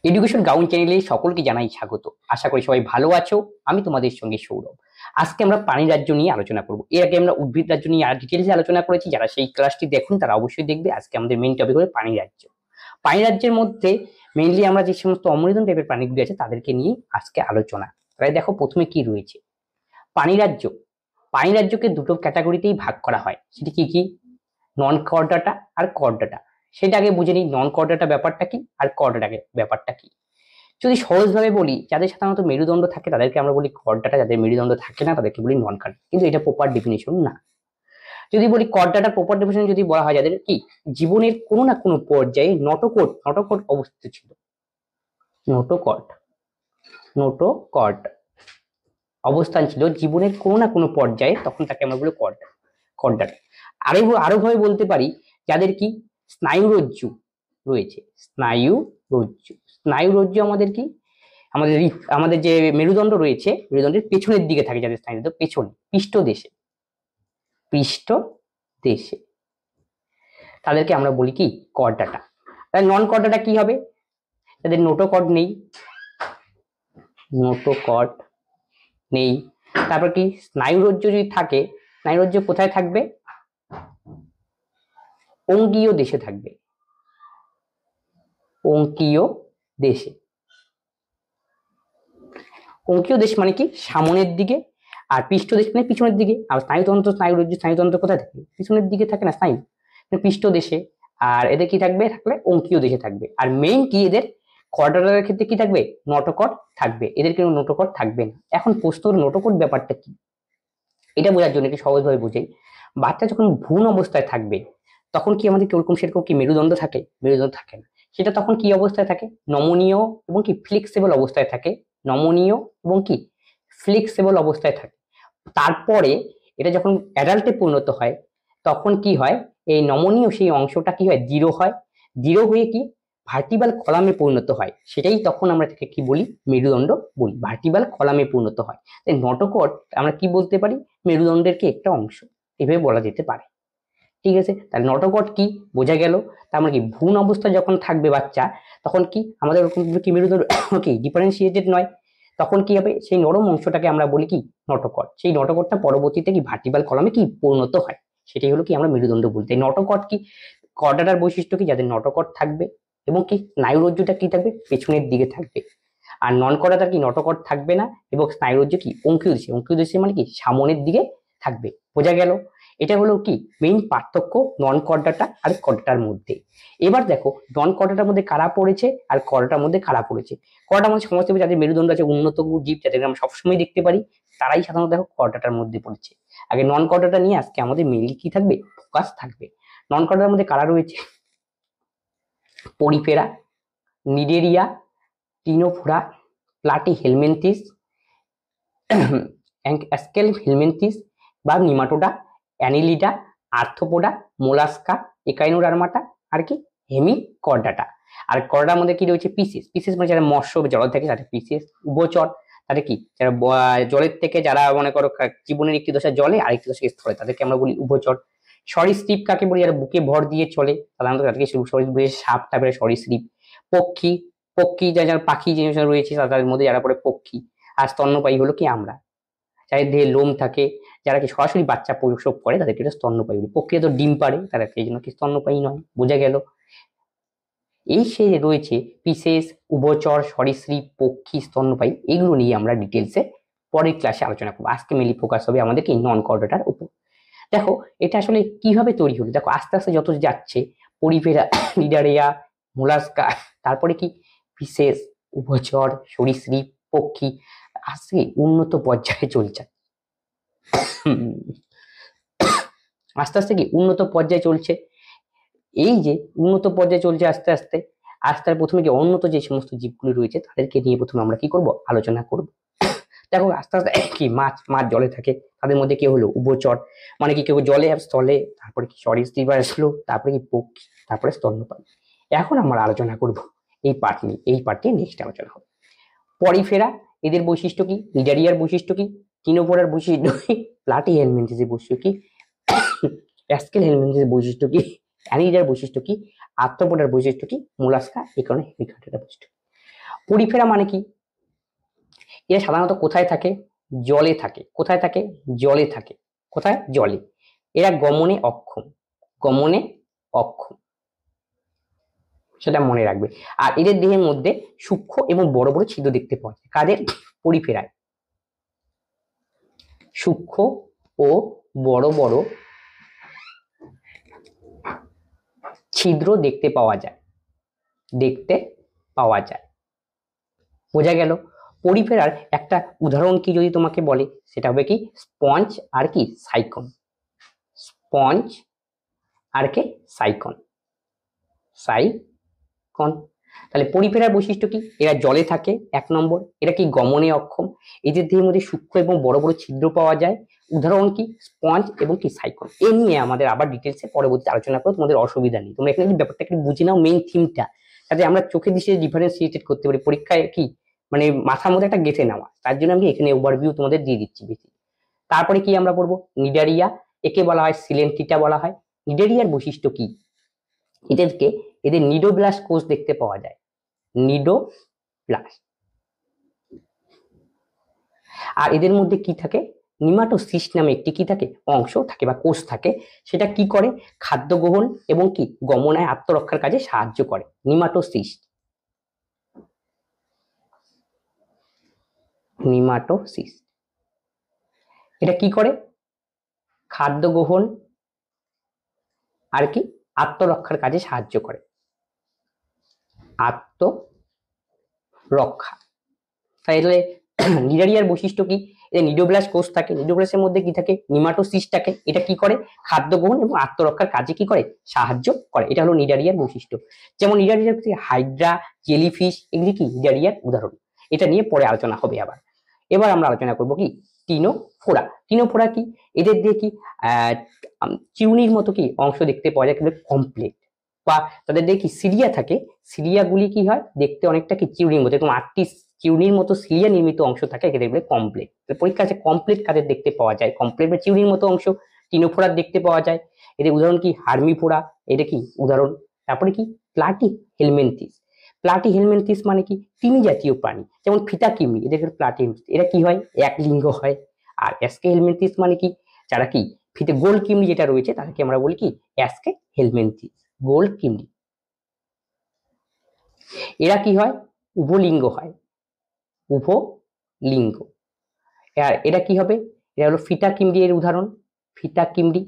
Education ground চ্যানেলে সকলকে জানাই স্বাগত। আশা করি সবাই ভালো আছো। আমি তোমাদের সঙ্গে সৌরভ। আজকে আমরা প্রাণী রাজ্য নিয়ে আলোচনা করব। এর আগে আমরা উদ্ভিদ রাজ্য নিয়ে ডিটেলসে আলোচনা করেছি। যারা সেই ক্লাসটি দেখুন তারা অবশ্যই দেখবে। আজকে আমাদের মেইন টপিক হলো প্রাণী রাজ্য। প্রাণী রাজ্যের মধ্যে মেইনলি আমরা যে সমস্ত অমৃতন টাইপের প্রাণীগুলি আছে তাদেরকে নিয়ে আজকে আলোচনা। তাই দেখো প্রথমে কি রয়েছে প্রাণী রাজ্য। প্রাণী রাজ্যকে দুটো ক্যাটাগরিতেই ভাগ করা হয়। সেটি কি কি? নন কর্ডাটা আর কর্ডাটা। সেটা আগে বুঝে নিই, নন কর্ডাটা ব্যাপারটা কি আর কর্ডাটা ব্যাপারটা কি। যদি সহজভাবে বলি, যাদের সাধারণত মেরুদণ্ড থাকে তাদেরকে আমরা বলি কর্ডাটা, যাদের মেরুদণ্ড থাকে না তাদেরকে বলি নন কর্ডা, কিন্তু এটা প্রপার ডেফিনেশন না। যদি বলি কর্ডাটার প্রপার ডেফিনেশন যদি বলা হয়, যাদের কি জীবনের কোনো না কোনো পর্যায়ে নটোকট নটোকট অবস্থিত ছিল, নোটোকট নোটোকট অবস্থান ছিল জীবনের কোনো না কোনো পর্যায়ে, তখন তাকে আমরা বলি কর্ডা কর্ডাটা। আরো ভাবে বলতে পারি, যাদের কি স্নায়ুরজ্জু রয়েছে, স্নায়ুরজ্জু আমাদের কি আমাদের আমাদের যে মেরুদণ্ড রয়েছে, মেরুদণ্ডের পেছনের দিকে থাকে, যাদের স্নায়ুরজ্জু পেছনে পৃষ্ঠ দেশে তাদেরকে আমরা বলি কি কর্ডাটা। তাহলে নন কর্ডাটা কি হবে? যাদের নোটোকট নেই, তারপর কি স্নায়ুরজ্জু যদি থাকে, স্নায়ুরজ্জু কোথায় থাকবে? অঙ্গীয় দেশে থাকবে, অঙ্কীয় দেশ মানে কি সামনের দিকে, আর পৃষ্ঠদেশ মানে পিছনের দিকে। আর স্নায়ুতন্ত্র কোথায় থাকে? পিছনের দিকে থাকে না স্নায়ু, পৃষ্ঠ দেশে। আর এদের কি থাকবে? থাকলে অঙ্কীয় দেশে থাকবে। আর মেইন কি এদের কর্ডাটার ক্ষেত্রে কি থাকবে? নটোকট থাকবে। এদের কিন্তু নটোকট থাকবে না। এখন প্রশ্ন নটোকট ব্যাপারটা কি, এটা বোঝার জন্য একটু সহজভাবে বুঝাই। বাচ্চা যখন ভ্রূণ অবস্থায় থাকবে তখন কি আমাদের কিরকম সেরকম কি মেরুদণ্ড থাকে? মেরুদণ্ড থাকে না। সেটা তখন কি অবস্থায় থাকে? নমনীয় এবং কি ফ্লেক্সিবল অবস্থায় থাকে। নমনীয় এবং কি ফ্লেক্সিবল অবস্থায় থাকে। তারপরে এটা যখন অ্যাডাল্টে পরিণত হয় তখন কি হয়? এই নমনীয় সেই অংশটা কি হয়? দৃঢ় হয়। দৃঢ় হয়ে কি ভার্টিবাল কলামে পরিণত হয়। সেটাই তখন আমরা তাকে কি বলি? মেরুদণ্ড বলি। ভার্টিবাল কলামে পরিণত হয়। তাই নটোকট আমরা কি বলতে পারি? মেরুদণ্ডের কি একটা অংশ, এভাবে বলা যেতে পারে। ঠিক আছে, তাহলে নটোকট কি বোঝা গেল। তার মানে কি ভ্রূণ অবস্থা যখন থাকবে বাচ্চা, তখন কি আমাদের কি মেরুদণ্ড কি ডিফারেন্সিয়েটেড নয়, তখন কি হবে? সেই নরম অংশটাকে আমরা বলি কি নটোকট। সেই নটোকটটা পরবর্তীতে কি ভার্টিবাল কলামে কি পরিণত হয়, সেটাই হলো কি আমরা মেরুদণ্ড বলতে। নটোকট কি কর্ডাটার বৈশিষ্ট্য কি? যাদের নটোকট থাকবে এবং কি স্নায়ুরজ্জুটা কি থাকবে? পেছনের দিকে থাকবে। আর নন কর্ডাটার কি নটোকট থাকবে না এবং স্নায়ুরজ্জু কি অঙ্কীয় দেশে মানে কি সামনের দিকে থাকবে। বোঝা গেল? এটা হলো কি মেইন পার্থক্য নন কর্ডাটা আর কর্ডাটার মধ্যে। এবার দেখো নন কর্ডাটার মধ্যে কারা পড়েছে আর কর্ডাটার মধ্যে কারা পড়েছে। কর্ডাটার মধ্যে সমস্ত যাদের মেরুদণ্ড আছে, উন্নত জীব যাদের আমরা সবসময় দেখতে পারি, তারাই সাধারণত দেখো কর্ডাটার মধ্যে পড়েছে। আগে নন কর্ডাটা নিয়ে আজকে আমাদের মেইনলি কি থাকবে? ফোকাস থাকবে। নন কর্ডাটার মধ্যে কারা রয়েছে? Porifera, Cnidaria, ctenophora, প্লাটি helminthic, অ্যাস্কেল helminthic বা নিমাটোডা, অ্যানিলিডা, আর্থ্রোপোডা, মোলাস্কা, একাইনোডার্মাটা, আর কি হেমিকর্ডাটা। আর কর্ডার মধ্যে কি রয়েছে? পিসেস মানে যারা মৎস্য জল থাকে তাদের পিসেস। উভচর তাদের কি যারা জলের থেকে যারা মনে করো জীবনের একটি দশা জলে আরেকটি দশা স্থলে, তাদেরকে আমরা বলি উভচর। সরীসৃপ কাকে বলি? যারা বুকে ভর দিয়ে চলে, সাধারণত তাদেরকে সরীসৃপ। সাপ তারপরে সরীসৃপ। পক্ষী, যারা পাখি যে রয়েছে তাদের মধ্যে যারা পড়ে পক্ষী। আর স্তন্যপায়ী হলো কি আমরা, যাদের দেহে লোম থাকে, যারা কি সরাসরি বাচ্চা প্রসব করে তাদেরকে এটা স্তন্যপায়ী বলি। পক্ষীরা তো ডিম পারে, তারা এই জন্য কি স্তন্যপায়ী নয়। বোঝা গেল? এই সে রয়েছে পিসেস, উভচর, সরীসৃপ, পক্ষী, স্তন্যপায়ী, এগুলো নিয়ে আমরা ডিটেলসে পরের ক্লাসে আলোচনা করবো। আজকে মেনলি ফোকাস হবে আমাদের কি নন কর্ডাটার উপর। দেখো এটা আসলে কিভাবে তৈরি হলো। দেখো আস্তে আস্তে যত যাচ্ছে পরিফেরা, নিডারিয়া, মোলাস্কা, তারপরে কি পিসেস, উভচর, সরীসৃপ, পক্ষী, আজকে উন্নত পর্যায়ে চলছে। আস্তে আস্তে কি উন্নত পর্যায়ে চলছে। এই যে উন্নত পর্যায়ে চলছে আস্তে আস্তে, প্রথমে কি উন্নত যে সমস্ত জীবগুলি রয়েছে তাদেরকে নিয়ে প্রথমে আমরা কি করব? আলোচনা করব। দেখো আস্তে আস্তে কি মাছ জলে থাকে, তাদের মধ্যে কি হলো? উভচর মানে কি কেউ জলে আর স্থলে, তারপরে কি সরীসৃপ আসলো, তারপরে কি পক্ষী, তারপরে স্তন্যপায়ী। এখন আমরা আলোচনা করব এই পার্ট নিয়ে। এই পার্ট নিয়ে নেক্সট আলোচনা হবে। পরিফেরা, এদের বৈশিষ্ট্য কি? নিডারিয়ার বৈশিষ্ট্য কি? টিনোফোরার বৈশিষ্ট্য কি? প্লাটি হেলমিনথিসের বৈশিষ্ট্য কি? অ্যাস্কেল হেলমিনথিসের বৈশিষ্ট্য কি? অ্যানিলিডার বৈশিষ্ট্য কি? আর্থ্রোপোডার বৈশিষ্ট্য কি? মোলাস্কা, এই কারণে হেমিকর্ডাটার বৈশিষ্ট্য। পরিফেরা মানে কি? এরা সাধারণত কোথায় থাকে? জলে থাকে। কোথায় থাকে? জলে থাকে। কোথায়? জলে। এরা গমনে অক্ষম। গমনে অক্ষম, সেটা মনে রাখবে। আর এদের দেহের মধ্যে সূক্ষ্ম এবং বড় বড় ছিদ্র দেখতে পাওয়া যায়। কাদের? পরিফেরায় সূক্ষ্ম ও বড় বড় ছিদ্র দেখতে পাওয়া যায়। দেখতে পাওয়া যায়। বোঝা গেল? পরিফেরার একটা উদাহরণ কি যদি তোমাকে বলে, সেটা হবে কি? স্পঞ্জ আর কি? সাইকন। স্পঞ্জ আর কি? সাইকন। সাইকন। তাহলে পরিফেরার বৈশিষ্ট্য কি? এরা জলে থাকে 1 নম্বর। এরা কি? গমনে অক্ষম। এদের দেহের মধ্যে সূক্ষ্ম এবং বড় বড় ছিদ্র পাওয়া যায়। উদাহরণ কি? স্পঞ্জ এবং কি? সাইকন। এ নিয়ে আমাদের আবার ডিটেলসে পরবর্তী আলোচনা করব, তোমাদের অসুবিধা নেই। তোমরা এখানে ব্যাপারটাকে বুঝে নাও, মেইন থিমটা, যাতে আমরা চোখে দৃষ্টিতে ডিফারেন্সিয়েটেড করতে পারি পরীক্ষায়, কি মানে মাথার মধ্যে একটা গেঁথে নেওয়া। তার জন্য আমি এখানে ওভারভিউ তোমাদের দিয়ে দিচ্ছি বেশি। তারপরে কি আমরা পড়বো? নিডারিয়া। একে বলা হয় সিলেন্টিটা বলা হয়। নিডারিয়ার বৈশিষ্ট্য কি? এদের নিডোব্লাস্ট কোষ দেখতে পাওয়া যায়। নিডোব্লাস্ট। আর এদের মধ্যে কি থাকে? নিমাটোসিস্ট নামে একটি কি থাকে? অংশ থাকে বা কোষ থাকে। সেটা কি করে? খাদ্য গ্রহণ এবং কি? গমনায় আত্মরক্ষার কাজে সাহায্য করে। নিমাটোসিস্ট। নিমাটোসিস্ট এটা কি করে? খাদ্য গ্রহণ আর কি? আত্মরক্ষার কাজে সাহায্য করে। আত্মরক্ষা। তাহলে নিডারিয়ার বৈশিষ্ট্য কি? এদের নিডোব্লাস্ট কোষ থাকে। নিডোব্লাস্টের মধ্যে কি থাকে? নিমাটোসিস্ট থাকে। এটা কি করে? খাদ্য গ্রহণ এবং আত্মরক্ষার কাজে কি করে? সাহায্য করে। এটা হলো নিডারিয়ার বৈশিষ্ট্য। যেমন নিডারিয়ার হাইড্রা, জেলিফিশ, এগুলি কি নিডারিয়ার উদাহরণ। এটা নিয়ে পরে আলোচনা হবে আবার। এবার আমরা আলোচনা করব কি? টিনোফোরা। টিনোফোরা কি? এদের দিয়ে কি চিউনির মতো কি অংশ দেখতে পাওয়া যায়, কিন্তু কমপ্লিট। বা তাদের দিয়ে কি সিলিয়া থাকে। সিলিয়াগুলি কি হয়? দেখতে অনেকটা কি চিউনির মতো, এরকম 8টি চিউনির মতো সিলিয়া নির্মিত অংশ থাকে, একে দেখবে কমপ্লিট। পরীক্ষা আছে কমপ্লিট কাদের দেখতে পাওয়া যায়? কমপ্লিট বা চিউনির মতো অংশ টিনোফোরার দেখতে পাওয়া যায়। এদের উদাহরণ কি? হার্মিফোরা, এটা কি উদাহরণ। তারপরে কি? প্লাটি হেলমেন্থিস। প্লাটি হেলমেন্থিস মানে কি? তিমি জাতীয় প্রাণী, যেমন ফিতা কিমি, এদের প্লাটি। এরা কি হয়? এক লিঙ্গ হয়। আর অ্যাসকে হেলমেন্থিস মানে কি? যারা কি ফিতে গোল কিমড়ি যেটা রয়েছে তাকে আমরা বলি কি? অ্যাসকে হেলমেন্থিস, গোল কিমড়ি। এরা কি হয়? উভলিঙ্গ হয়। উভলিঙ্গ। আর এরা কি হবে? এরা হলো ফিতা কিমড়ি এর উদাহরণ। ফিতা কিমড়ি।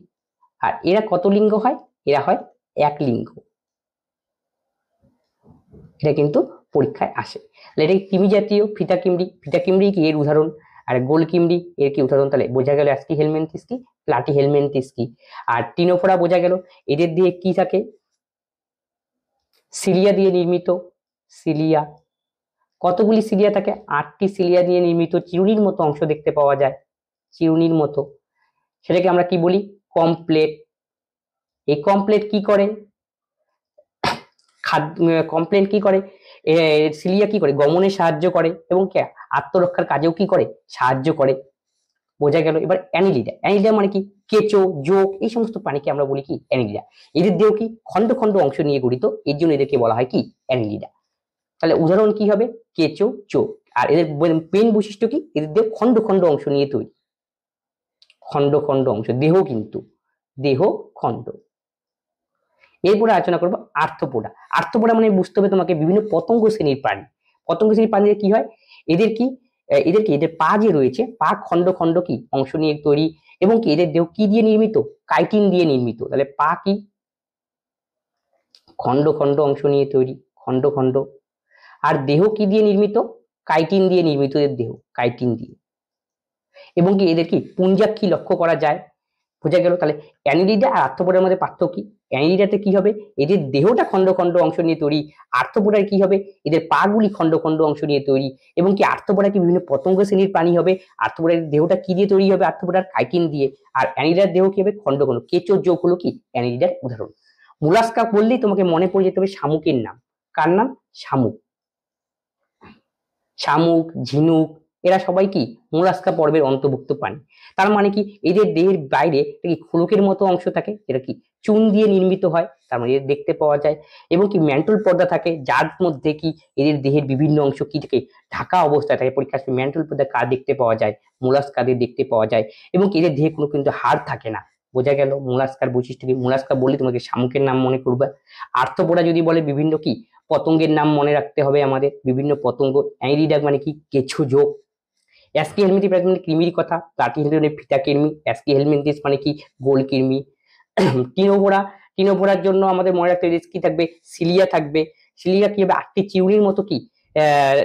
আর এরা কত লিঙ্গ হয়? এরা হয় এক লিঙ্গ। এটা কিন্তু পরীক্ষায় আসে। এটা তিমি জাতীয় ফিতা কিমড়ি। ফিতা কিমড়ি কি? এর উদাহরণ। আর গোল কিমড়ি এর কি উদাহরণ? তাহলে বোঝা গেল অ্যাসকি হেলমেন্থিস কি, প্লাটি হেলমেন্থিস কি। আর টিনোফোরা বোঝা গেল। এদের দিয়ে কি থাকে? সিলিয়া দিয়ে নির্মিত। সিলিয়া। কতগুলি সিলিয়া থাকে? 8টি সিলিয়া দিয়ে নির্মিত চিরুনির মতো অংশ দেখতে পাওয়া যায়। চিরুনির মতো। সেটাকে আমরা কি বলি? কমপ্লেট। এই কমপ্লেট কি করে? কমপ্লেন কি করে? সিলিয়া কি করে? গমনে সাহায্য করে এবং কি আত্মরক্ষার কাজেও কি করে? সাহায্য করে। বোঝা গেল। এবার অ্যানিলিডা। অ্যানিলিডা মানে কি? কেঁচো, জোক, এই সমস্ত প্রাণীকে আমরা বলি কি? অ্যানিলিডা। এদের দেহ কি? খন্ড খন্ড অংশ নিয়ে গঠিত, এর জন্য এদেরকে বলা হয় কি? অ্যানিলিডা। তাহলে উদাহরণ কি হবে? কেঁচো, চোখ। আর এদের মেইন বৈশিষ্ট্য কি? এদের দেহ খন্ড খন্ড অংশ নিয়ে তৈরি। খন্ড খন্ড অংশ, দেহ কিন্তু দেহ খন্ড। এরপরে আলোচনা করবো আর্থ্রোপোডা। আর্থ্রোপোডা মানে বুঝতে হবে তোমাকে বিভিন্ন পতঙ্গ শ্রেণীর প্রাণী। পতঙ্গ শ্রেণীর প্রাণীদের কি হয়? এদের কি? এদের পা যে রয়েছে, পা খন্ড খন্ড কি অংশ নিয়ে তৈরি, এবং কি এদের দেহ কি দিয়ে নির্মিত? কাইটিন দিয়ে নির্মিত। তাহলে পা কি? খন্ড খন্ড অংশ নিয়ে তৈরি, খন্ড খন্ড। আর দেহ কি দিয়ে নির্মিত? কাইটিন দিয়ে নির্মিত এদের দেহ, কাইটিন দিয়ে। এবং কি এদের কি পুঞ্জাক্ষী লক্ষ্য করা যায়। বোঝা গেল। তাহলে অ্যানিলিডা আর আর্থ্রোপোডার মধ্যে পার্থক্য কি? অ্যানিলিডাতে কি হবে? এদের দেহটা খন্ড খন্ড অংশ নিয়ে তৈরি। আর্থ্রোপোডার কি হবে? এদের পা গুলি খন্ড খন্ড অংশ নিয়ে তৈরি। এবং কি আর্থ্রোপোডা কি বিভিন্ন পতঙ্গ শ্রেণীর প্রাণী হবে। আর্থ্রোপোডার দেহটা কি দিয়ে তৈরি হবে? আর্থ্রোপোডার কাইটিন দিয়ে। আর অ্যানিলিডার দেহ কি হবে? খন্ড খন্ড। কেঁচোর যোগ হলো কি অ্যানিলিডার উদাহরণ। মুলাস্কা বললেই তোমাকে মনে পড়ে যেতে হবে শামুকের নাম। কার নাম? শামুক। শামুক, ঝিনুক, এরা সবাই কি মোলাস্কা পর্বের অন্তর্ভুক্ত প্রাণী। তার মানে কি এদের দেহের বাইরে কি খোলকের মতো অংশ থাকে, যেটা কি চুন দিয়ে নির্মিত হয়, তার মানে এদের দেখতে পাওয়া যায়। এবং কি ম্যান্টল পর্দা থাকে, যার মধ্যে কি এদের দেহের বিভিন্ন অংশ কি থাকে ঢাকা অবস্থায় থাকে। পরীক্ষার সময় ম্যান্টল পর্দা কার দেখতে পাওয়া যায়, মোলাস্কাদের দেখতে পাওয়া যায়। এবং কি এদের দেহে কোনো কিন্তু হাড় থাকে না। বোঝা গেল মোলাস্কার বৈশিষ্ট্য কি। মোলাস্কা বললে তোমাকে শামুকের নাম মনে করবে। আর্থ্রোপোডা যদি বলে বিভিন্ন কি পতঙ্গের নাম মনে রাখতে হবে আমাদের, বিভিন্ন পতঙ্গ। অ্যানিলিডা মানে কি কেঁচো যোগ। অ্যাস্কি হেলমিন্থিস মানে কৃমির কথা, প্লাটিহেলমিন্থিস মানে ফিতা কৃমি, অ্যাস্কি হেলমিন্থিস মানে কি গোল কৃমি। টিনোভোরা, টিনোভোরার জন্য আমাদের মনে রাখতে হবে কি থাকবে, সিলিয়া থাকবে। সিলিয়া কি হবে, আটটি চিউড়ির মতো কি আহ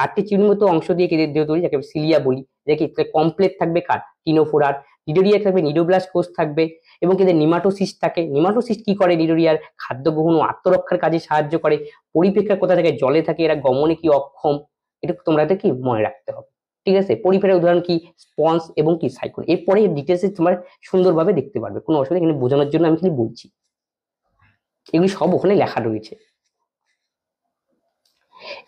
আটটি চিউড়ির মতো অংশ দিয়ে এদের দেহ তৈরি, যাকে সিলিয়া বলি। দেখি কমপ্লেট থাকবে কার, টিনোফোরার। নিডোরিয়া থাকবে নিডোব্লাস্ট কোষ থাকবে। এবং এদের নিমাটোসিস্ট থাকে। নিমাটোসিস্ট কি করে, নিডোরিয়ার খাদ্য গ্রহণ ও আত্মরক্ষার কাজে সাহায্য করে। পরিপেক্ষার কথা থাকে, জলে থাকে, এরা গমনে কি অক্ষম। এটা তোমরা কি মনে রাখতে হবে। ঠিক আছে, পরিফেরার উদাহরণ কি স্পঞ্জ এবং কি সাইক্লোন। এরপরে ডিটেলসে তোমরা সুন্দরভাবে দেখতে পারবে, কোনো অসুবিধা, এখানে বোঝানোর জন্য আমি খালি বলছি, এগুলি সব ওখানে লেখা রয়েছে।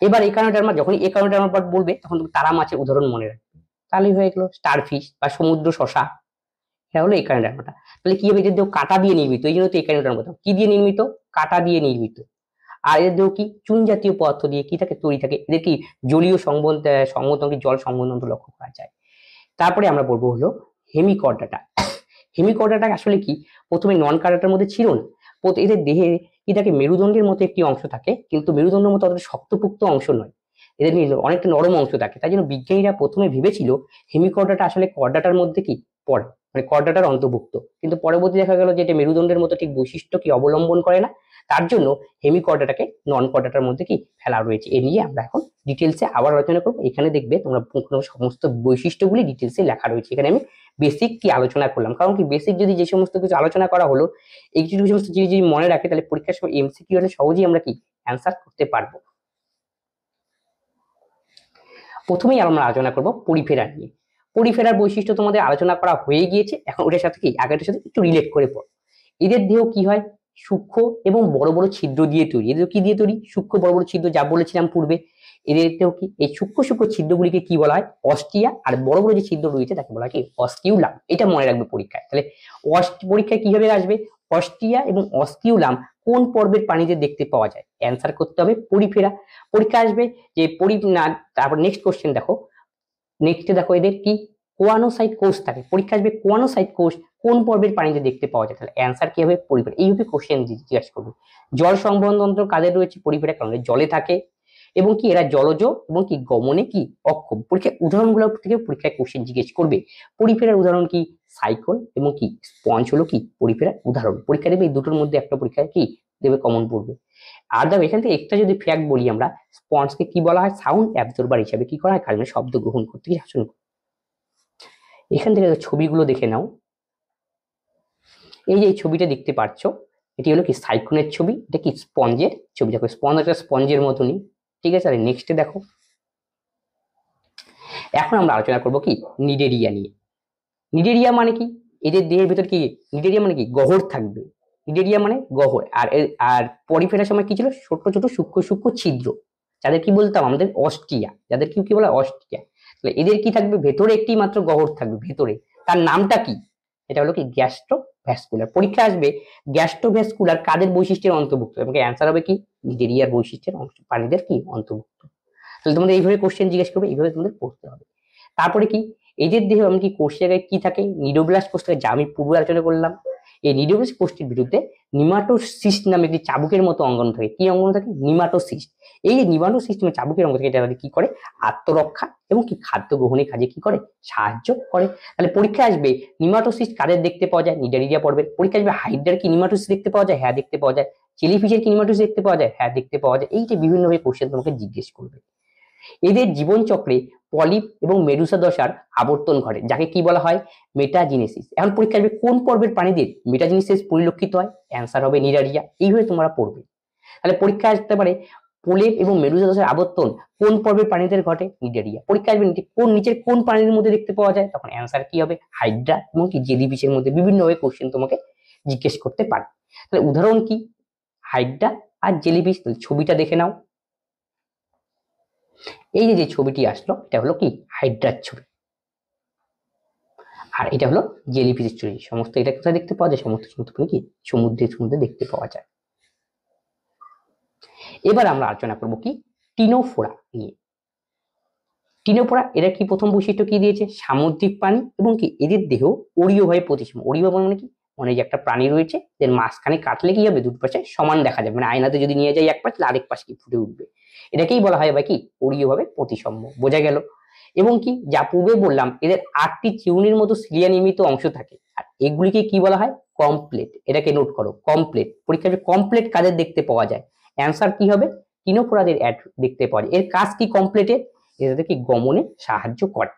এবার একানোডার্মা, যখন একানোডার্মা পার্ট বলবে তখন তুমি তারা মাছের উদাহরণ মনে রাখবে, তাহলেই হয়ে গেল। স্টারফিশ বা সমুদ্র শশা, এটা হলো একানোডার্মাটা। তাহলে কি হবে, এদের দেহ কাঁটা দিয়ে নির্মিত, এই জন্য তো একানোডার্মা কি দিয়ে নির্মিত, কাঁটা দিয়ে নির্মিত। আর এদের দেহ কি চুন জাতীয় পদার্থ দিয়ে কি থাকে তৈরি থাকে। এদের কি জলীয় সংবন্ধন, জল সংবন্ধন লক্ষ্য করা যায়। তারপরে আমরা বলবো হলো হেমিকর্ডাটা। হেমিকর্ডাটা আসলে কি, প্রথমে নন কার্ডাটার মধ্যে ছিল না। এদের দেহে কি থাকে, মেরুদণ্ডের মতো একটি অংশ থাকে, কিন্তু মেরুদণ্ডের মতো অতটা শক্তপোক্ত অংশ নয়, এদের অনেকটা নরম অংশ থাকে। তাই জন্য বিজ্ঞানীরা প্রথমে ভেবেছিল হেমিকর্ডাটা আসলে কর্ডাটার মধ্যে কি পড়ে, মানে কর্ডাটার অন্তর্ভুক্ত। কিন্তু পরবর্তী দেখা গেল যে এটা মেরুদণ্ডের মতো ঠিক বৈশিষ্ট্য কি অবলম্বন করে না, তার জন্য হেমিকর্ডাটাকে নন কর্ডাটার মধ্যে কি ফেলা রয়েছে। এ নিয়ে আমরা এখন ডিটেলসে আবার আলোচনা করবো। এখানে দেখবে তোমরা সমস্ত বৈশিষ্ট্যগুলি ডিটেলসে লেখা রয়েছে। এখানে আমি বেসিক কি আলোচনা করলাম, কারণ কি বেসিক যদি যে সমস্ত কিছু আলোচনা করা হলো, এই কিছু সমস্ত জিনিস যদি মনে রাখে, তাহলে পরীক্ষার সময় এমসিকিউ হলে সহজেই আমরা কি অ্যান্সার করতে পারবো। প্রথমেই আমরা আলোচনা করব পরিফেরা নিয়ে। পরিফেরার বৈশিষ্ট্য তোমাদের আলোচনা করা হয়ে গিয়েছে, এখন ওটার সাথে কি আগেরটার সাথে একটু রিলেট করে পড়ো। এদের দেহ কি হয়, সূক্ষ্ম এবং বড় বড় ছিদ্র দিয়ে তৈরি। এদের কি দিয়ে তৈরি, সূক্ষ্ম বড় বড় ছিদ্র, যা বলেছিলাম পূর্বে। এদের দেহ কি, এই সূক্ষ্ম সূক্ষ্ম ছিদ্রগুলিকে কি বলা হয়, অস্টিয়া। আর বড় বড় যে ছিদ্র রয়েছে তাকে বলা হয় কি অস্কিউলাম। এটা মনে রাখবে পরীক্ষায়। তাহলে পরীক্ষায় কিভাবে আসবে, অস্টিয়া এবং অস্কিউলাম কোন পর্বের প্রাণীদের দেখতে পাওয়া যায়, অ্যান্সার করতে হবে পরিফেরা। পরীক্ষা আসবে যে তারপর নেক্সট কোশ্চেন দেখো, নেক্সটে দেখো এদের কি কোয়ানোসাইট কোষ থাকে। পরীক্ষা আসবে কোয়ানোসাইট কোষ কোন পর্বের প্রাণীতে দেখতে পাওয়া যায়, তাহলে অ্যান্সার কি হবে পরিফেরা। এইভাবে কোশ্চেন জিজ্ঞাসা করবে। জল সংবহনতন্ত্র কাদের রয়েছে, পরিফেরা, কারণে জলে থাকে। এবং কি এরা জলজ এবং কি গমনে কি অক্ষম। পরীক্ষায় উদাহরণগুলো থেকে পরীক্ষায় কোশ্চেন জিজ্ঞেস করবে। পরিফেরার উদাহরণ কি সাইক্লোন এবং কি স্পঞ্জ হলো কি পরিফেরার উদাহরণ। পরীক্ষা দেবে এই দুটোর মধ্যে একটা পরীক্ষায় কি দেবে কমন পড়বে। আর দেখো এখান থেকে একটা যদি ফ্যাক্ট বলি, আমরা স্পঞ্জকে কি বলা হয়, সাউন্ড অ্যাবজর্বার হিসাবে কি করা হয়, কারণে শব্দ গ্রহণ করতে কি শাসন করে। এখান থেকে ছবিগুলো দেখে নাও। এই যে এই ছবিটা দেখতে পাচ্ছ, এটি হলো কি সাইক্লোনের ছবি, এটা কি স্পঞ্জের ছবি। দেখো স্পঞ্জ একটা স্পঞ্জের মতনই। ঠিক আছে, আর নেক্সটে দেখো, এখন আমরা আলোচনা করব কি নিডেরিয়া নিয়ে। নিডেরিয়া মানে কি, এদের দেহের ভিতর কি, নিডেরিয়া মানে কি গহ্বর থাকবে। নিডেরিয়া মানে গহ্বর। আর পরিফেরার সময় কি ছিল, ছোট ছোট সূক্ষ্ম সূক্ষ্ম ছিদ্র, যাদের কি বলতাম আমাদের অস্টিয়া, যাদের কি বলা অস্টিয়া। তাহলে এদের কি থাকবে, ভেতরে একটি মাত্র গহ্বর থাকবে ভেতরে, তার নামটা কি, এটা হলো কি গ্যাস্ট্রোভ্যাসকুলার। পরীক্ষা আসবে গ্যাস্ট্রোভ্যাসকুলার কাদের বৈশিষ্ট্যের অন্তর্ভুক্ত, এবং অ্যান্সার হবে কি নিডেরিয়ার বৈশিষ্ট্যের অংশ, প্রাণীদের কি অন্তর্ভুক্ত। তাহলে তোমাদের এইভাবে কোশ্চেন জিজ্ঞেস করবে, এইভাবে তোমাদের পড়তে হবে। তারপরে কি এদের দেহে এমনকি কোষ জায়গায় কি থাকে, নিডোব্লাস্ট কোষ থাকে, যা আমি পূর্বে আলোচনা করলাম। এই নিডোব্লাস্ট কোষটির বিরুদ্ধে নিমাটোসিস্ট নামে একটি চাবুকের মতো অঙ্গাণু থাকে। কি অঙ্গাণু থাকে, নিমাটোসিস্ট। এই যে নিমাটোসিস্ট চাবুকের অঙ্গ থাকে, এটা কি করে, আত্মরক্ষা এবং কি খাদ্য গ্রহণের কাজে কি করে, সাহায্য করে। তাহলে পরীক্ষা আসবে নিমাটোসিস্ট কাদের দেখতে পাওয়া যায়, নিডারিয়া পর্বের। পরীক্ষা আসবে হাইড্রার কি নিমাটোসিস্ট দেখতে পাওয়া যায়, হ্যাঁ দেখতে পাওয়া যায়। জেলিফিশের কি নিমাটোসিস্ট দেখতে পাওয়া যায়, হ্যাঁ দেখতে পাওয়া যায়। এই যে বিভিন্নভাবে কোশ্চেন তোমাকে জিজ্ঞেস করবে। এদের জীবনচক্রে পলিপ এবং মেডুসা দশার আবর্তন ঘটে, যাকে কি বলা হয় মেটাজিনেসিস। এখন পরীক্ষা আসবে কোন পর্বের প্রাণীদের মেটাজিনেসিস পরিলক্ষিত হয়, অ্যান্সার হবে নিডারিয়া। এইভাবে তোমরা পড়বে। তাহলে পরীক্ষা আসতে পারে প্রলেপ এবং মেডুসা দশার আবর্তন কোন পর্বের প্রাণীদের ঘটে, নিডারিয়া। পরীক্ষা আসবে নিচের কোন প্রাণীর মধ্যে দেখতে পাওয়া যায়, তখন অ্যান্সার কি হবে হাইড্রা এবং কি জেলিফিশের মধ্যে। বিভিন্নভাবে কোশ্চেন তোমাকে জিজ্ঞেস করতে পারে। তাহলে উদাহরণ কি হাইড্রা আর জেলিফিশ, ছবিটা দেখে নাও। এই যে যে ছবিটি আসলো এটা হলো কি হাইড্রার ছবি, আর এটা হলো জেলিফিশের ছবি। সমস্ত এটা কোথায় দেখতে পাওয়া যায়? সমস্ত সমুদ্র কি সমুদ্রে দেখতে পাওয়া যায়। এবার আমরা আলোচনা করব কি টিনোফোরা নিয়ে। টিনোফোরা এরা কি প্রথম বৈশিষ্ট্য কি দিয়েছে? সামুদ্রিক প্রাণী এবং কি এদের দেহ অরীয়ভাবে প্রতিসম। অরীয় মানে কি? মানে যে একটা প্রাণী রয়েছে এর মাঝখানে কাটলে কি হবে? দুটো পাশে সমান দেখা যাবে, মানে আয়নাতে যদি নিয়ে যাই এক পাশ তাহলে আরেক পাশ কি ফুটে উঠবে। এটাকেই বলা হয় বা কি অরীয়ভাবে প্রতিসম্য। বোঝা গেল? এবং কি যা পূর্বে বললাম এদের 8টি চিউনির মতো সিলিয়া নির্মিত অংশ থাকে, আর এগুলিকে কি বলা হয়? কমপ্লেট। এটাকে নোট করো, কমপ্লেট। পরীক্ষায় কমপ্লেট কাদের দেখতে পাওয়া যায়? অ্যান্সার কি হবে? টিনোফোরাদের দেখতে পাওয়া যায়। এর কাজ কি কমপ্লেটের? এদেরকে গমনে সাহায্য করে।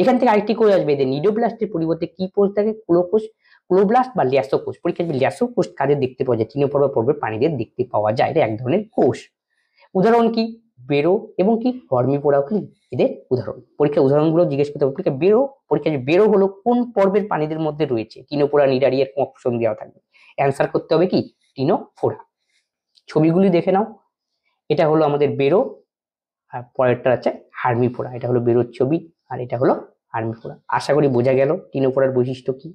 এখান থেকে আরেকটি করে আসবে, এদের নিডোব্লাস্টের পরিবর্তে কি কোষ থাকে? ক্লোকোষ, ক্লোব্লাস্ট বা ল্যাসোকোষ। পরীক্ষায় ল্যাসোকোষ কাদের দেখতে পাওয়া যায়? টিনোফোরা পর্বের প্রাণীদের দেখতে পাওয়া যায়। এটা এক ধরনের কোষ। উদাহরণ কি? বেরো এবং কি হর্মিপোরাও কি এদের উদাহরণ। পরীক্ষা উদাহরণগুলো জিজ্ঞেস করতে হবে। পরীক্ষা বেরো হলো কোন পর্বের প্রাণীদের মধ্যে রয়েছে? টিনোফোরা, নিডারি এর অপশন দেওয়া থাকবে। অ্যান্সার করতে হবে কি টিনোফোরা। ছবিগুলি দেখে নাও। এটা হলো আমাদের বেরো, আর পরেরটা আছে হার্মিফোরা। এটা হলো বেরোর ছবি আর এটা হলো হার্মিফোরা। আশা করি বোঝা গেল টিনোফোরার বৈশিষ্ট্য কি।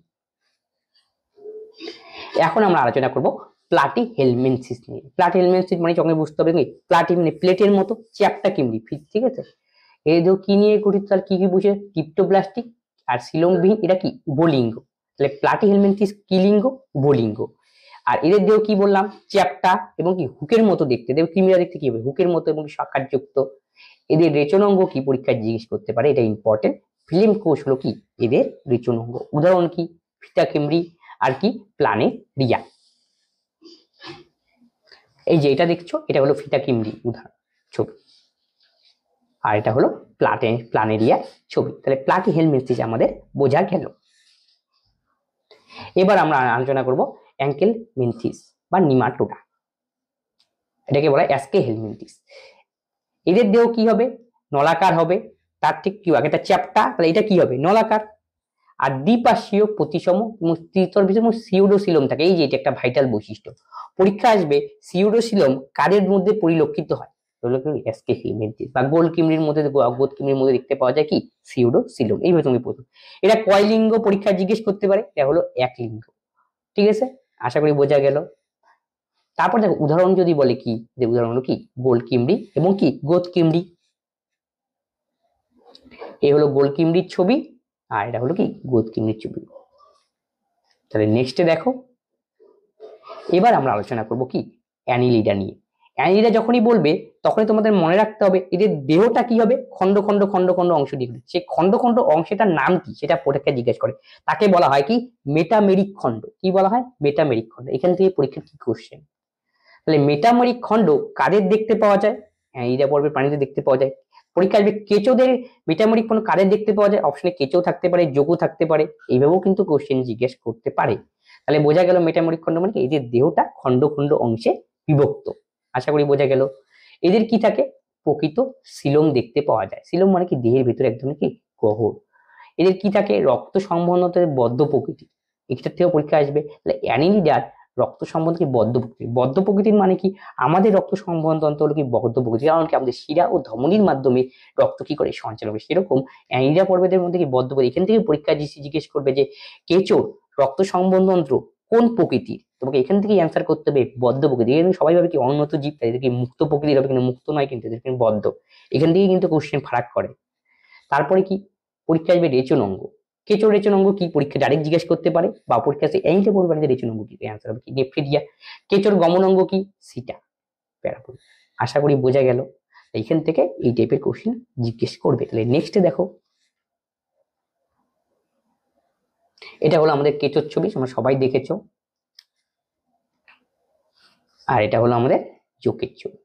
এখন আমরা আলোচনা করব প্লাটিহেলমিনথেসিস নিয়ে। প্লাটিহেলমিনথেসিস মানে চোখে বুঝতে হবে কি প্লাটি মানে প্লেটের মতো, চ্যাপ্টা কিমড়ি, ঠিক আছে। এই দেহ কি নিয়ে গঠিত? তার কি কি বুঝে? ক্রিপ্টোপ্লাস্টিক আর সিলোমবিহীন। এটা কি উভলিঙ্গ। তাহলে প্লাটিহেলমিনথেসিস কি লিঙ্গ? উভলিঙ্গ। আর এদের দেহ কি বললাম? চ্যাপ্টা এবং কি হুকের মতো দেখতে। দেহ কিমিরা দেখতে কি হবে? হুকের মতো এবং শাখাযুক্ত। এদের রেচনাঙ্গ কি পরীক্ষায় জিজ্ঞেস করতে পারে, এটা ইম্পর্টেন্ট। ফিল্ম কোষ হলো কি এদের রেচনাঙ্গ। উদাহরণ কি? ফিতা কিমড়ি আর কি প্লানেরিয়া। এই যে এটা দেখছো এটা হলো ফিতা কিমড়ি উদাহরণ ছবি, আর এটা হলো প্লানেরিয়া ছবি। তাহলে প্লাটিহেলমিনথেসিস আমাদের বোঝা গেল। এবার আমরা আলোচনা করব অ্যাঙ্কেলমিনথেসিস বা নিমাটোডা। এটাকে বলা হয় অ্যাস্কেহেলমিনথেসিস। এদের দেহ কি হবে? নলাকার হবে। তার ঠিক কি একটা চ্যাপ্টা, তাহলে এটা কি হবে? নলাকার। আর দ্বিপার্শ্বীয় প্রতিসম স্থিতর ভিতরে সিউডোসিলম থাকে। এই যে এটা একটা ভাইটাল বৈশিষ্ট্য। পরীক্ষা আসবে সিউডোসিলম কাদের মধ্যে পরিলক্ষিত হয়? অ্যাস্কেহেলমিনথেসিস বা গোল কিমড়ির মধ্যে, গোদ কিমড়ির মধ্যে দেখতে পাওয়া যায় কি সিউডোসিলম। এইভাবে তুমি প্রথম এটা কয় লিঙ্গ পরীক্ষা জিজ্ঞেস করতে পারে? এটা হলো এক লিঙ্গ। ঠিক আছে, আশা করি বোঝা গেল। তারপর দেখো উদাহরণ যদি বলে কি, যে উদাহরণ হলো কি গোল কিমড়ি এবং কি গোদ কিমড়ি। এই হলো গোল কিমড়ির ছবি আর এটা হলো কি গোদ কিমড়ির ছবি। তাহলে নেক্সটে দেখো, এবার আমরা আলোচনা করব কি অ্যানিলিডা নিয়ে। অ্যানিলিডা যখনই বলবে তখনই তোমাদের মনে রাখতে হবে এদের দেহটা কি হবে? খন্ড খন্ড খন্ড খন্ড অংশ দিয়ে। সেই খন্ড খন্ড অংশটার নাম কি সেটা পরীক্ষা জিজ্ঞেস করে। তাকে বলা হয় কি মেটামেরিক খন্ড। কি বলা হয়? মেটামেরিক খন্ড। এখান থেকে পরীক্ষার কি কোশ্চেন। তাহলে মেটামেরিক খন্ড কাদের দেখতে পাওয়া যায়? অ্যানিলিডা পর্বের প্রাণীদের দেখতে পাওয়া যায়। পরীক্ষা আসবে কেঁচোদের মেটামেরিক খন্ড কাদের দেখতে পাওয়া যায়? অপশনে কেঁচো থাকতে পারে, যোগও থাকতে পারে। এইভাবেও কিন্তু কোশ্চেন জিজ্ঞেস করতে পারে। তাহলে বোঝা গেল মেটামরিক খন্ড মানে কি এদের দেহটা খন্ড খন্ড অংশে বিভক্ত। আশা করি বোঝা গেল। এদের কি থাকে? প্রকৃত সিলোম দেখতে পাওয়া যায়। সিলোম মানে কি দেহের ভিতরে এক ধরনের কি গহ্বর। এদের কি থাকে? রক্ত সম্বন্ধ বদ্ধ প্রকৃতি। এটার থেকেও পরীক্ষা আসবে। তাহলে অ্যানিলিডার রক্ত সম্বন্ধ কি বদ্ধ প্রকৃতি। বদ্ধ প্রকৃতির মানে কি আমাদের রক্ত সম্বন্ধ হলো কি বদ্ধ প্রকৃতি, কারণ কি আমাদের শিরা ও ধমনির মাধ্যমে রক্ত কি করে সঞ্চালন করে। সেরকম অ্যানিলিডা পর্বেদের মধ্যে কি বদ্ধ প্রকৃতি। এখান থেকে পরীক্ষা জিজ্ঞেস করবে যে কেঁচোর রক্ত সম্বন্ধ কোন প্রকৃতির। তোমাকে এখান থেকেই অ্যান্সার করতে হবে বদ্ধ প্রকৃতি। এখানে সবাই ভাবে কি উন্নত জীব, এদেরকে মুক্ত প্রকৃতির হবে, কিন্তু মুক্ত নয়, কিন্তু এদেরকে বদ্ধ। এখান থেকেই কিন্তু কোশ্চেন ফারাক করে। তারপরে কি পরীক্ষা আসবে রেচন অঙ্গ। কেঁচোর রেচন অঙ্গ কি পরীক্ষা ডাইরেক্ট জিজ্ঞেস করতে পারে, বা পরীক্ষা আসে এইটা বলবে না যে রেচন অঙ্গ কি, অ্যান্সার হবে কি নেফ্রিডিয়া। কেঁচোর গমন অঙ্গ কি? সিটা প্যারাপোল। আশা করি বোঝা গেল। এইখান থেকে এই টাইপের কোশ্চেন জিজ্ঞেস করবে। তাহলে নেক্সটে দেখো, এটা হলো আমাদের কেঁচোর ছবি, তোমরা সবাই দেখেছো। আর এটা হলো আমাদের জোকের ছবি।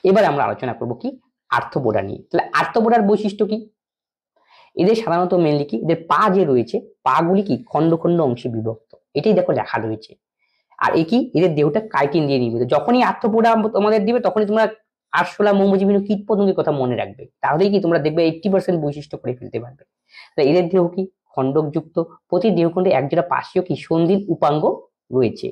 এবার আমরা আলোচনা করব কি আর্থ্রোপোডা নিয়ে। তাহলে আর্থ্রোপোডার বৈশিষ্ট্য কি? এদের সাধারণত মেনলি কি এদের পা যে রয়েছে, পা গুলি কি খন্ড খন্ড অংশে বিভক্ত। এটাই দেখো লেখা রয়েছে। আর কি এদের দেহটা কাইটিন দিয়ে নির্মিত। যখনই আর্থ্রোপোডা তোমাদের দিবে তখনই তোমরা আরশোলা, মৌমজীবী, কীট পতঙ্গের কথা মনে রাখবে। তাহলেই কি তোমরা দেখবে 80% বৈশিষ্ট্য করে ফেলতে পারবে। তাই এদের দেহ কি খণ্ডকযুক্ত। প্রতি দেহখণ্ডে একজোড়া পার্শ্বীয় কি সন্ধির উপাঙ্গ রয়েছে।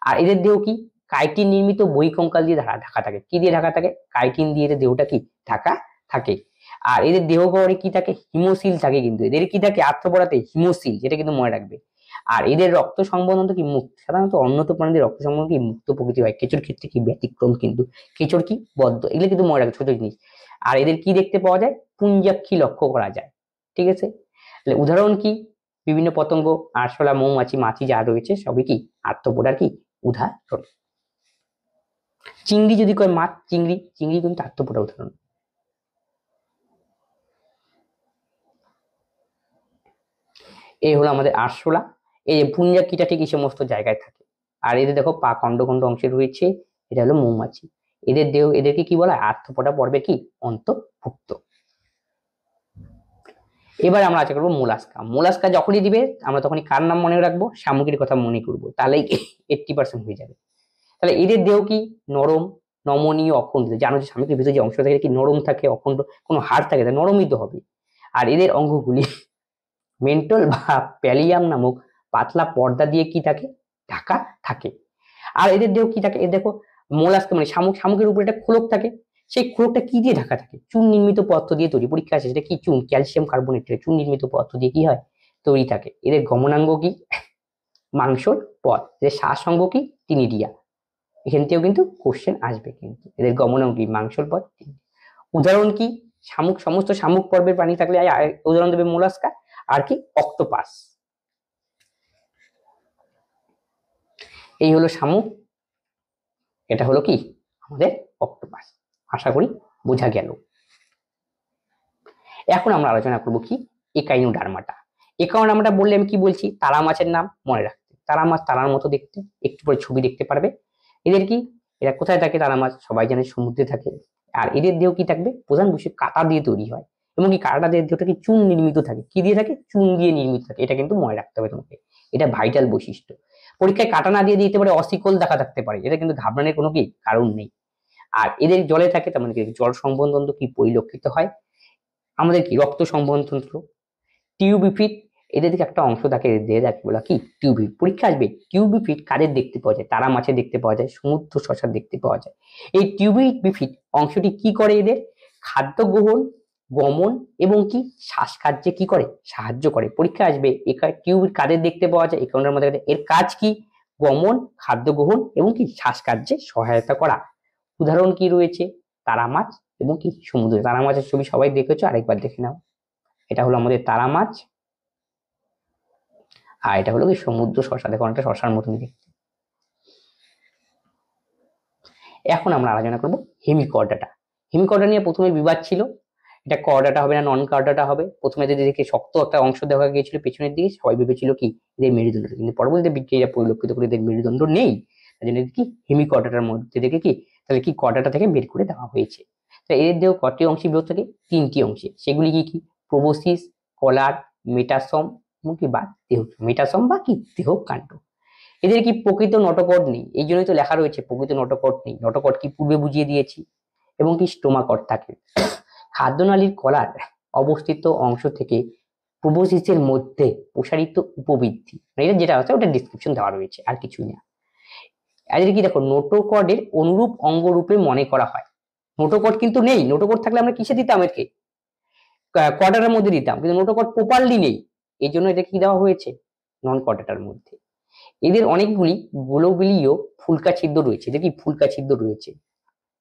আর এদের দেহ কি কাইটিন নির্মিত বহিঃকঙ্কাল দিয়ে ঢাকা থাকে। কি দিয়ে ঢাকা থাকে? কাইটিন দিয়ে এদের দেহটা কি ঢাকা থাকে। আর এদের দেহ গহ্বরে কি থাকে? হিমোসিল থাকে। কিন্তু এদের কি থাকে? আর্থ্রোপোডাতে হিমোসিল, যেটা কিন্তু মনে রাখবে। আর এদের রক্ত সংবহন কি মুক্ত। সাধারণত উন্নত প্রাণীদের রক্ত সংবহন কি মুক্ত প্রকৃতি হয়, কেঁচোর ক্ষেত্রে কি ব্যতিক্রম কিন্তু। কেঁচোর কি বদ্ধ। এগুলো কিন্তু মনে রাখবে, ছোট জিনিস। আর এদের কি দেখতে পাওয়া যায়? পুঞ্জাক্ষী লক্ষ্য করা যায়। ঠিক আছে, তাহলে উদাহরণ কি? বিভিন্ন পতঙ্গ, আরশোলা, মৌমাছি, মাছি যা রয়েছে সবই কি আর্থ্রোপোডার কি উদাহরণ। চিংড়ি যদি কয় মাছ, চিংড়ি কিন্তু আর্থ্রোপোডার উদাহরণ। এই হলো আমাদের আরশোলা। এই পুঞ্জাক্ষীটা ঠিক এই সমস্ত জায়গায় থাকে। আর এদের দেখো পা খন্ড খন্ড অংশে রয়েছে, এটা হলো মৌমাছি। এদের দেহ, এদেরকে কি বলা হয়? আর্থ্রোপোডা পর্বে কি অন্তর্ভুক্ত। এবার আমরা আশা করবো মোলাস্কা। মোলাস্কা যখনই দিবে আমরা তখনই কার নাম মনে রাখবো? শামুকের কথা মনে করবো, তাহলেই 80% হয়ে যাবে। তাহলে এদের দেহ কি নরম, নমনীয়, অখণ্ডিত। জানো যে শামুকের ভিতরে যে অংশ থাকে কি নরম থাকে, অখণ্ড, কোনো হাড় থাকে না, নরমই তো হবে। আর এদের অঙ্গগুলি মেন্টল বা প্যালিয়াম নামক পাতলা পর্দা দিয়ে কি থাকে ঢাকা থাকে। আর এদের দেহ কি থাকে? এর দেখো মোলাস্কা মানে শামুকের উপরে একটা খোলক থাকে, সেই খোলকটা কি দিয়ে ঢাকা থাকে? চুন নির্মিত পদার্থ দিয়ে তৈরি। পরীক্ষা আছে সেটা কি? চুন, ক্যালসিয়াম কার্বনেট, চুন নির্মিত পদার্থ দিয়ে কি হয় তৈরি থাকে। এদের গমনাঙ্গ কি? মাংসল পথ। এদের শ্বাসঙ্গ কি? টিনিডিয়া। এখান থেকেও কিন্তু কোশ্চেন আসবে কিন্তু। এদের গমনাঙ্গ কি? মাংসল পথ। উদাহরণ কি? শামুক, সমস্ত শামুক পর্বের প্রাণী থাকলে উদাহরণ দেবে মোলাস্কা। আর কি? অক্টোপাস। এই হলো শামুক, এটা হলো কি আমাদের অক্টোপাস। আশা করি বোঝা গেল। এখন আমরা আলোচনা করব কি একাইনোডার্মাটা। একাইনোডার্মাটা বললে আমি কি বলছি? তারা মাছের নাম মনে রাখতে। তারা মাছ তারার মতো দেখতে, একটু পরে ছবি দেখতে পারবে। এদের কি, এরা কোথায় থাকে? তারা মাছ সবাই জানে সমুদ্রে থাকে। আর এদের দেহ কি থাকবে? প্রধান বৈশিষ্ট্য কাঁটা দিয়ে তৈরি হয়, এবং এই কাঁটা দিয়ে দেহটা কি চুন নির্মিত থাকে। কি দিয়ে থাকে? চুন দিয়ে নির্মিত থাকে। এটা কিন্তু মনে রাখতে হবে তোমাকে, এটা ভাইটাল বৈশিষ্ট্য। পরীক্ষায় কাঁটা না দিয়ে দিতে পারে অসিকল দেখা থাকতে পারে, এটা কিন্তু ঘাবড়ানোর কোনো কি কারণ নেই। আর এদের জলে থাকে, তার মানে কি জল সংবহন কি পরিলক্ষিত হয়। আমাদের কি রক্ত সংবহন তন্ত্র। টিউবিফিট, এদের দিকে একটা অংশ থাকে দিয়ে যাকে বলা কি টিউবিফিট। পরীক্ষা আসবে টিউবিফিট কাদের দেখতে পাওয়া যায়? তারা মাছে দেখতে পাওয়া যায়, সমুদ্র শশার দেখতে পাওয়া যায়। এই টিউবিফিট অংশটি কি করে? এদের খাদ্য গ্রহণ, গমন এবং কি শ্বাসকার্যে কি করে? সাহায্য করে। পরীক্ষা আসবে টিউবিফিট কাদের দেখতে পাওয়া যায়? একাউন্টের মধ্যে এর কাজ কি? গমন, খাদ্য গ্রহণ এবং কি শ্বাসকার্যে সহায়তা করা। উদাহরণ কি রয়েছে? তারা মাছ এবং কি সমুদ্রে। তারা মাছের ছবি সবাই দেখেছো, আরেকবার দেখে নাও। এটা হলো আমাদের তারা মাছ, আর এটা হলো কি সমুদ্র শশা। দেখো অনেকটা শশার মতনই দেখতে। এখন আমরা আলোচনা করব হেমিকর্ডাটা। হেমিকর্ডা নিয়ে প্রথমে বিবাদ ছিল, এটা কর্ডাটা হবে না নন কর্ডাটা হবে। প্রথমে যদি দেখে শক্ত একটা অংশ দেখা গিয়েছিল পেছনের দিকে, সবাই ভেবেছিল কি এদের মেরুদণ্ড, কিন্তু পরবর্তীতে বিজ্ঞানীরা পরিলক্ষিত করে এদের মেরুদণ্ড নেই। তাই জন্য কি হেমিকর্ডাটার মধ্যে থেকে কি তাহলে কি কর্ডাটা থেকে বের করে দেওয়া হয়েছে। তো এদের দেহ কটি অংশে বিভক্ত থাকে? 3টি অংশে। সেগুলি কি কি? প্রোবোসিস, কলার, মেটাসম এবং কি বা দেহ, মেটাসম বা কি দেহকাণ্ড। এদের কি প্রকৃত নটোকর্ড নেই, এই জন্যই তো লেখা রয়েছে প্রকৃত নটোকর্ড নেই। নটোকর্ড কি পূর্বে বুঝিয়ে দিয়েছি। এবং কি স্টোমাকর্ড থাকে। খাদ্যনালীর কলার অবস্থিত অংশ থেকে প্রোবোসিসের মধ্যে প্রসারিত উপবৃদ্ধি, এটা যেটা আছে ওটা ডিসক্রিপশন দেওয়া রয়েছে, আর কিছুই না। এদের কি দেখো নোটোকর্ডের অনুরূপ অঙ্গ রূপে মনে করা হয়। নোটোকর্ড কিন্তু নেই, নোটোকর্ড থাকলে আমরা কিসে দিতাম? একে কর্ডাটার মধ্যে দিতাম, কিন্তু নোটোকর্ড প্রপারলি নেই, এই জন্য এটা কি দেওয়া হয়েছে নন কর্ডাটার মধ্যে। এদের অনেকগুলি গোলবিলীয় ফুলকা ছিদ্র রয়েছে। এদের কি ফুলকা ছিদ্র রয়েছে।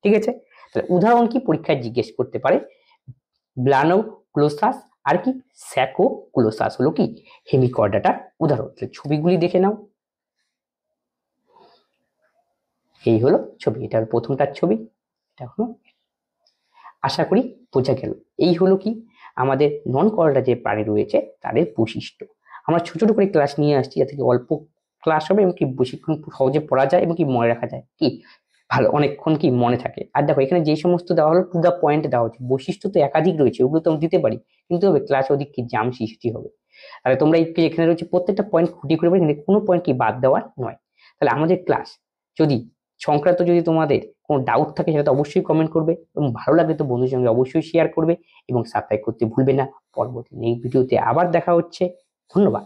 ঠিক আছে, তাহলে উদাহরণ কি পরীক্ষায় জিজ্ঞেস করতে পারে? ব্লানোক্লোসাস আর কি স্যাকোক্লোসাস হলো কি হেমিকর্ডাটার উদাহরণ। ছবিগুলি দেখে নাও। এই হলো ছবি, এটার প্রথমটার ছবি, এটা হলো। আশা করি বোঝা গেল। এই হলো কি আমাদের নন কর্ডা যে প্রাণী রয়েছে তাদের বৈশিষ্ট্য। আমরা ছোট ছোট করে ক্লাস নিয়ে আসছি, যাতে অল্প ক্লাস হবে এবং কি বেশিক্ষণ সহজে পড়া যায় এবং কি মনে রাখা যায়, কি ভালো অনেকক্ষণ কি মনে থাকে। আর দেখো এখানে যে সমস্ত দেওয়া হলো টু দা পয়েন্ট দেওয়া হচ্ছে। বৈশিষ্ট্য তো একাধিক রয়েছে, ওগুলো তো আমরা দিতে পারি, কিন্তু হবে ক্লাস ওদিক কি জাম সৃষ্টি হবে। তাহলে তোমরা এখানে রয়েছে প্রত্যেকটা পয়েন্ট খুঁটি করে পারি, কিন্তু কোনো পয়েন্ট কি বাদ দেওয়ার নয়। তাহলে আমাদের ক্লাস যদি সংক্রান্ত যদি তোমাদের কোনো ডাউট থাকে সেটা তো অবশ্যই কমেন্ট করবে, এবং ভালো লাগলে তো বন্ধুদের সঙ্গে অবশ্যই শেয়ার করবে, এবং সাবস্ক্রাইব করতে ভুলবে না। পরবর্তী নেক্সট ভিডিওতে আবার দেখা হচ্ছে। ধন্যবাদ।